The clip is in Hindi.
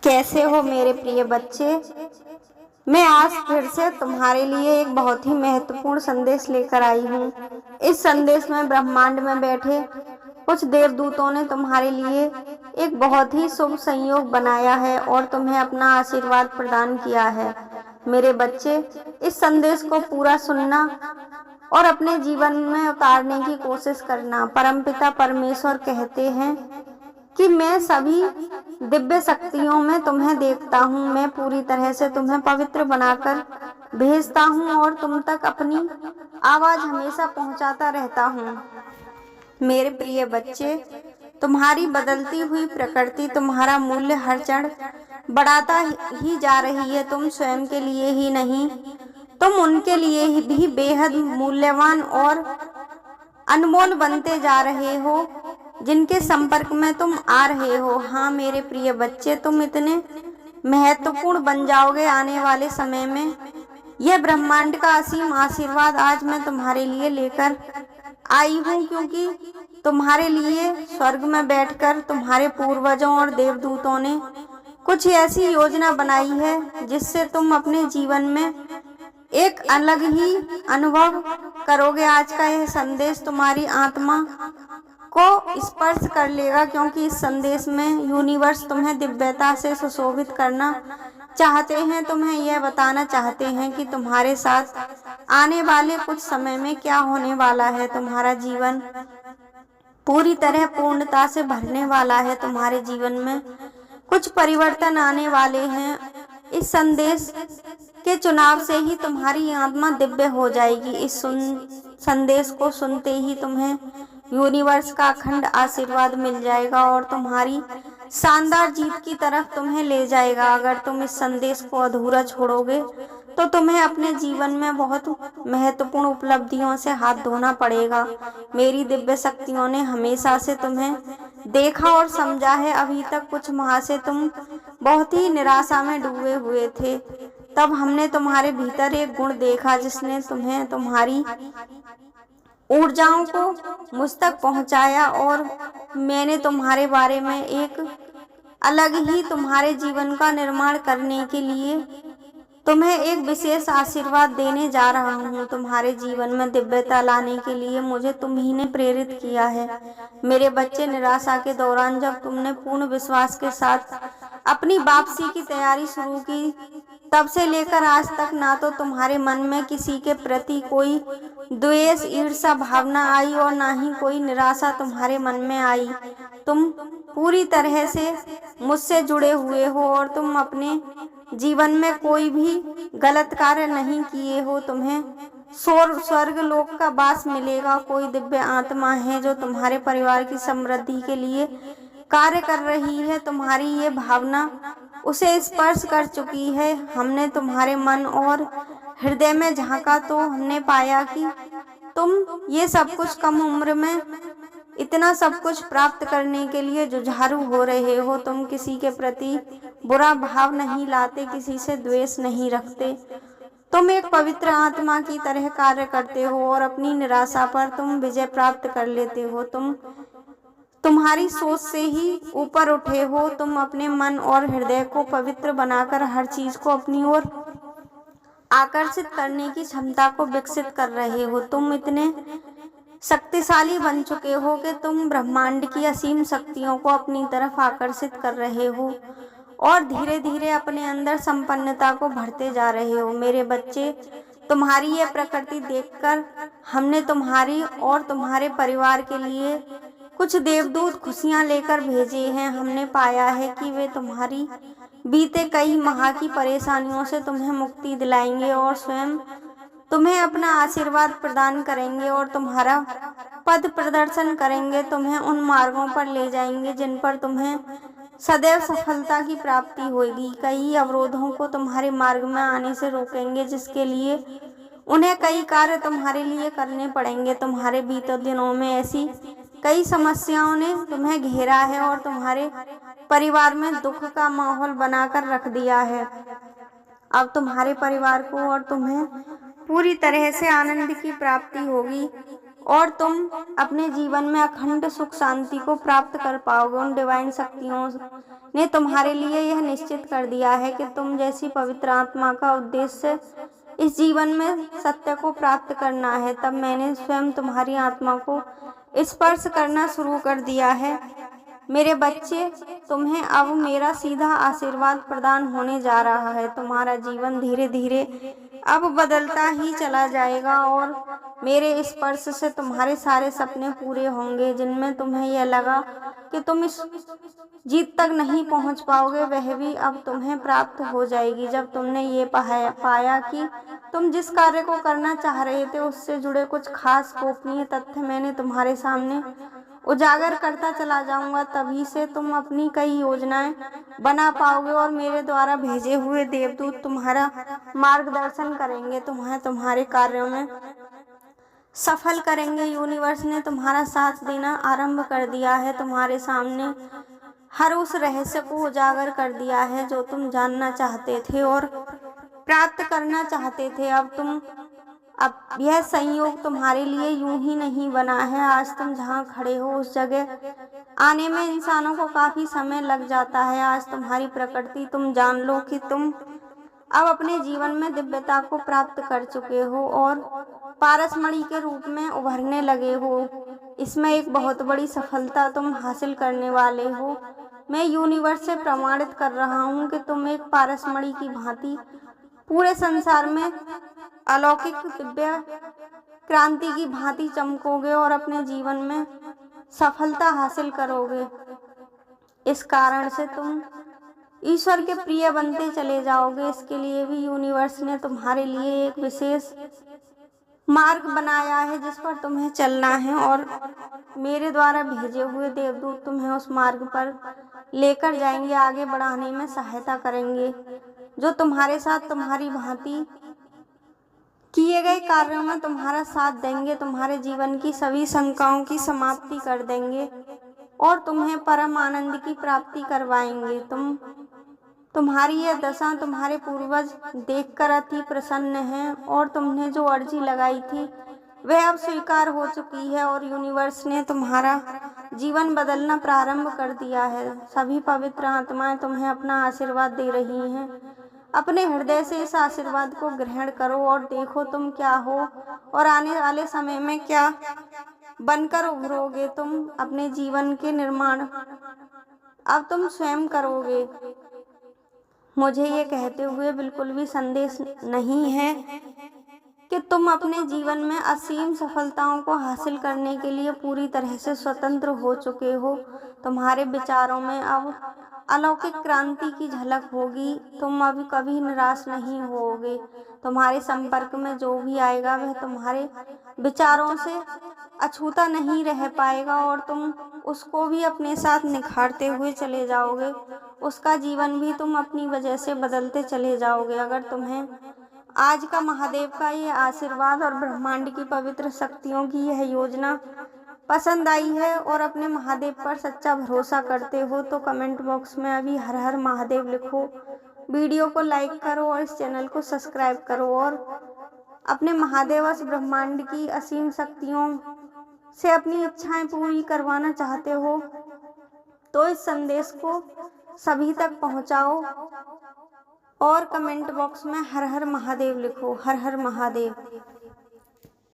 कैसे हो मेरे प्रिय बच्चे। मैं आज फिर से तुम्हारे लिए एक बहुत ही महत्वपूर्ण संदेश लेकर आई हूँ। इस संदेश में ब्रह्मांड में बैठे कुछ देवदूतों ने तुम्हारे लिए एक बहुत ही शुभ संयोग बनाया है और तुम्हें अपना आशीर्वाद प्रदान किया है। मेरे बच्चे, इस संदेश को पूरा सुनना और अपने जीवन में उतारने की कोशिश करना। परमपिता परमेश्वर कहते हैं कि मैं सभी दिव्य शक्तियों में तुम्हें देखता हूँ। मैं पूरी तरह से तुम्हें पवित्र बनाकर भेजता हूँ और तुम तक अपनी आवाज हमेशा पहुँचाता रहता हूँ। मेरे प्रिय बच्चे, तुम्हारी बदलती हुई प्रकृति तुम्हारा मूल्य हर क्षण बढ़ाता ही जा रही है। तुम स्वयं के लिए ही नहीं, तुम उनके लिए भी बेहद मूल्यवान और अनमोल बनते जा रहे हो जिनके संपर्क में तुम आ रहे हो। हाँ मेरे प्रिय बच्चे, तुम इतने महत्वपूर्ण बन जाओगे आने वाले समय में। यह ब्रह्मांड का असीम आशीर्वाद आज मैं तुम्हारे लिए लेकर आई हूँ, क्योंकि तुम्हारे लिए स्वर्ग में बैठकर तुम्हारे पूर्वजों और देवदूतों ने कुछ ऐसी योजना बनाई है जिससे तुम अपने जीवन में एक अलग ही अनुभव करोगे। आज का यह संदेश तुम्हारी आत्मा को स्पर्श कर लेगा, क्योंकि इस संदेश में यूनिवर्स तुम्हें दिव्यता से सुशोभित करना चाहते हैं। तुम्हें यह बताना चाहते हैं कि तुम्हारे साथ आने वाले कुछ समय में क्या होने वाला है। तुम्हारा जीवन पूरी तरह पूर्णता से भरने वाला है। तुम्हारे जीवन में कुछ परिवर्तन आने वाले हैं। इस संदेश के चुनाव से ही तुम्हारी आत्मा दिव्य हो जाएगी। इस संदेश को सुनते ही तुम्हें यूनिवर्स का अखंड आशीर्वाद मिल जाएगा और तुम्हारी शानदार जीत की तरफ तुम्हें ले जाएगा। अगर तुम इस संदेश को अधूरा छोड़ोगे तो तुम्हें अपने जीवन में बहुत महत्वपूर्ण उपलब्धियों से हाथ धोना पड़ेगा। मेरी दिव्य शक्तियों ने हमेशा से तुम्हें देखा और समझा है। अभी तक कुछ माह से तुम बहुत ही निराशा में डूबे हुए थे। तब हमने तुम्हारे भीतर एक गुण देखा जिसने तुम्हें तुम्हारी ऊर्जाओं को मुझ तक पहुंचाया और मैंने तुम्हारे बारे में एक अलग ही तुम्हारे जीवन का निर्माण करने के लिए तुम्हें एक विशेष आशीर्वाद देने जा रहा हूँ। तुम्हारे जीवन में दिव्यता लाने के लिए मुझे तुम ही ने प्रेरित किया है। मेरे बच्चे, निराशा के दौरान जब तुमने पूर्ण विश्वास के साथ अपनी वापसी की तैयारी शुरू की, तब से लेकर आज तक ना तो तुम्हारे मन में किसी के प्रति कोई द्वेष ईर्ष्या भावना आई और ना ही कोई निराशा तुम्हारे मन में आई। तुम पूरी तरह से मुझसे जुड़े हुए हो और तुम अपने जीवन में कोई भी गलत कार्य नहीं किए हो। तुम्हें स्वर्ग लोक का वास मिलेगा। कोई दिव्य आत्मा है जो तुम्हारे परिवार की समृद्धि के लिए कार्य कर रही है। तुम्हारी ये भावना उसे स्पर्श कर चुकी है। हमने तुम्हारे मन और हृदय में झांका तो हमने पाया कि तुम ये सब कुछ कम उम्र में इतना सब कुछ प्राप्त करने के लिए जुझारू हो रहे हो। तुम किसी के प्रति बुरा भाव नहीं लाते, किसी से द्वेष नहीं रखते। तुम एक पवित्र आत्मा की तरह कार्य करते हो और अपनी निराशा पर तुम विजय प्राप्त कर लेते हो। तुम्हारी सोच से ही ऊपर उठे हो। तुम अपने मन और हृदय को पवित्र बनाकर हर चीज को अपनी ओर आकर्षित करने की क्षमता को विकसित कर रहे हो। तुम इतने शक्तिशाली बन चुके हो कि तुम ब्रह्मांड की असीम शक्तियों को अपनी तरफ आकर्षित कर रहे हो और धीरे धीरे अपने अंदर संपन्नता को भरते जा रहे हो। मेरे बच्चे, तुम्हारी यह प्रकृति देखकर हमने तुम्हारी और तुम्हारे परिवार के लिए कुछ देवदूत खुशियां लेकर भेजे हैं। हमने पाया है कि वे तुम्हारी बीते कई माह की परेशानियों से तुम्हें मुक्ति दिलाएंगे और स्वयं तुम्हें अपना आशीर्वाद प्रदान करेंगे और तुम्हारा पद प्रदर्शन करेंगे। तुम्हें उन मार्गों पर ले जाएंगे जिन पर तुम्हें सदैव सफलता की प्राप्ति होगी। कई अवरोधों को तुम्हारे मार्ग में आने से रोकेंगे, जिसके लिए उन्हें कई कार्य तुम्हारे लिए करने पड़ेंगे। तुम्हारे बीते दिनों में ऐसी कई समस्याओं ने तुम्हें घेरा है और तुम्हारे परिवार में दुख का माहौल बनाकर रख दिया है। अब तुम्हारे परिवार को और तुम्हें पूरी तरह से आनंद की प्राप्ति होगी और तुम अपने जीवन में अखंड सुख शांति को प्राप्त कर पाओगे। उन डिवाइन शक्तियों ने तुम्हारे लिए यह निश्चित कर दिया है कि तुम जैसी पवित्र आत्मा का उद्देश्य इस जीवन में सत्य को प्राप्त करना है। तब मैंने स्वयं तुम्हारी आत्मा को स्पर्श करना शुरू कर दिया है। मेरे बच्चे, तुम्हें अब मेरा सीधा आशीर्वाद प्रदान होने जा रहा है। तुम्हारा जीवन धीरे धीरे अब बदलता ही चला जाएगा और मेरे स्पर्श से तुम्हारे सारे सपने पूरे होंगे, जिनमें तुम्हें यह लगा कि तुम इस जीत तक नहीं पहुंच पाओगे, वह भी अब तुम्हें प्राप्त हो जाएगी। जब तुमने ये पाया कि तुम जिस कार्य को करना चाह रहे थे उससे जुड़े कुछ खास गोपनीय तथ्य मैंने तुम्हारे सामने उजागर करता चला जाऊंगा, तभी से तुम अपनी कई योजनाएं बना पाओगे और मेरे द्वारा भेजे हुए देवदूत तुम्हारा मार्गदर्शन करेंगे, तुम्हें तुम्हारे कार्यों में सफल करेंगे। यूनिवर्स ने तुम्हारा साथ देना आरंभ कर दिया है, तुम्हारे सामने हर उस रहस्य को उजागर कर दिया है जो तुम जानना चाहते थे और प्राप्त करना चाहते थे। अब यह संयोग तुम्हारे लिए यूं ही नहीं बना है। आज तुम जहां खड़े हो उस जगह आने में इंसानों को काफी समय लग जाता है। आज तुम्हारी प्रकृति, तुम जान लो कि तुम अब अपने जीवन में दिव्यता को प्राप्त कर चुके हो और पारसमणि के रूप में उभरने लगे हो। इसमें एक बहुत बड़ी सफलता तुम हासिल करने वाले हो। मैं यूनिवर्स से प्रमाणित कर रहा हूँ कि तुम एक पारसमणि की भांति पूरे संसार में अलौकिक दिव्य क्रांति की भांति चमकोगे और अपने जीवन में सफलता हासिल करोगे। इस कारण से तुम ईश्वर के प्रिय बनते चले जाओगे। इसके लिए भी यूनिवर्स ने तुम्हारे लिए एक विशेष मार्ग बनाया है जिस पर तुम्हें चलना है और मेरे द्वारा भेजे हुए देवदूत तुम्हें उस मार्ग पर लेकर जाएंगे, आगे बढ़ाने में सहायता करेंगे, जो तुम्हारे साथ तुम्हारी भांति किए गए कार्यों में तुम्हारा साथ देंगे, तुम्हारे जीवन की सभी शंकाओं की समाप्ति कर देंगे और तुम्हें परम आनंद की प्राप्ति करवाएंगे। तुम्हारी यह दशा तुम्हारे पूर्वज देखकर अति प्रसन्न हैं और तुमने जो अर्जी लगाई थी वह अब स्वीकार हो चुकी है और यूनिवर्स ने तुम्हारा जीवन बदलना प्रारंभ कर दिया है। सभी पवित्र आत्माएं तुम्हें अपना आशीर्वाद दे रही हैं। अपने हृदय से इस आशीर्वाद को ग्रहण करो और देखो तुम क्या हो और आने वाले समय में क्या बनकर उभरोगे। तुम अपने जीवन के निर्माण अब तुम स्वयं करोगे। मुझे ये कहते हुए बिल्कुल भी संदेश नहीं है कि तुम अपने जीवन में असीम सफलताओं को हासिल करने के लिए पूरी तरह से स्वतंत्र हो चुके हो। तुम्हारे विचारों में अब अलौकिक क्रांति की झलक होगी। तुम अब कभी निराश नहीं होगे। तुम्हारे संपर्क में जो भी आएगा वह तुम्हारे विचारों से अछूता नहीं रह पाएगा और तुम उसको भी अपने साथ निखारते हुए चले जाओगे। उसका जीवन भी तुम अपनी वजह से बदलते चले जाओगे। अगर तुम्हें आज का महादेव का ये आशीर्वाद और ब्रह्मांड की पवित्र शक्तियों की यह योजना पसंद आई है और अपने महादेव पर सच्चा भरोसा करते हो तो कमेंट बॉक्स में अभी हर हर महादेव लिखो, वीडियो को लाइक करो और इस चैनल को सब्सक्राइब करो और अपने महादेवस ब्रह्मांड की असीम शक्तियों से अपनी इच्छाएं पूरी करवाना चाहते हो तो इस संदेश को सभी तक पहुंचाओ और कमेंट बॉक्स में हर हर महादेव लिखो। हर हर महादेव।